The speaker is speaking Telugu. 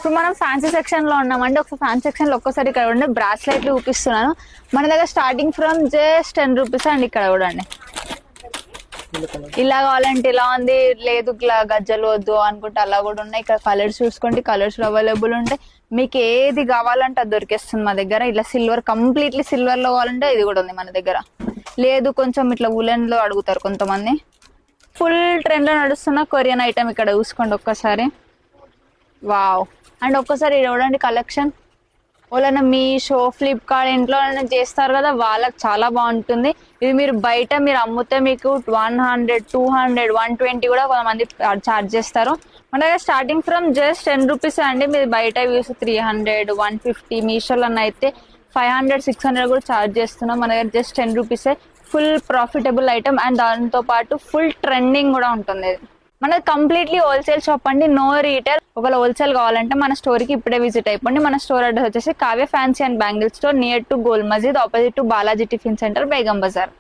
ఇప్పుడు మనం ఫ్యాన్సీ సెక్షన్ లో ఉన్నామండి. ఒక ఫ్యాన్సీ సెక్షన్ లో ఒక్కసారి ఇక్కడ ఉండే బ్రాస్లెట్లు చూపిస్తున్నాను. మన దగ్గర స్టార్టింగ్ ఫ్రమ్ జస్ట్ 10 రూపీస్ అండి. ఇక్కడ చూడండి, ఇలా కావాలంటే ఇలా ఉంది, లేదు ఇట్లా గజ్జలు వద్దు అనుకుంటే అలా కూడా ఉన్నాయి. ఇక్కడ కలర్స్ చూసుకోండి, కలర్స్ అవైలబుల్ ఉంటాయి. మీకు ఏది కావాలంటే అది దొరికేస్తుంది మా దగ్గర. ఇలా సిల్వర్, కంప్లీట్లీ సిల్వర్ లో కావాలంటే ఇది కూడా ఉంది మన దగ్గర. లేదు కొంచెం ఇట్లా ఉలెన్ లో అడుగుతారు కొంతమంది. ఫుల్ ట్రెండ్ లో నడుస్తున్న కొరియన్ ఐటమ్ ఇక్కడ చూసుకోండి ఒక్కసారి. వావ్. అండ్ ఒక్కసారి చూడండి కలెక్షన్. వాళ్ళైనా మీషో, ఫ్లిప్కార్ట్ ఇంట్లో చేస్తారు కదా, వాళ్ళకి చాలా బాగుంటుంది. ఇది మీరు బయట మీరు అమ్మితే మీకు 100, 200, 120 కూడా కొంతమంది ఛార్జ్ చేస్తారు. మన దగ్గర స్టార్టింగ్ ఫ్రమ్ జస్ట్ 10 రూపీస్ అండి. మీరు బయట వ్యూస్ 300, 150, మీషోలో అయితే 500, 600 కూడా ఛార్జ్ చేస్తున్నాం. మన దగ్గర జస్ట్ 10 రూపీసే. ఫుల్ ప్రాఫిటబుల్ ఐటమ్ అండ్ దాంతో పాటు ఫుల్ ట్రెండింగ్ కూడా ఉంటుంది. మనది కంప్లీట్లీ హోల్సేల్ షాప్ అండి, నో రీటైల్. ఒకవేళ హోల్సేల్ కావాలంటే మన స్టోర్ కి ఇప్పుడే విజిట్ అయిపోండి. మన స్టోర్ అడ్రస్ వచ్చేసి Kavya fancy and bangle store, near to Gol Masjid, opposite to Balaji tiffin centre, Begum Bazar.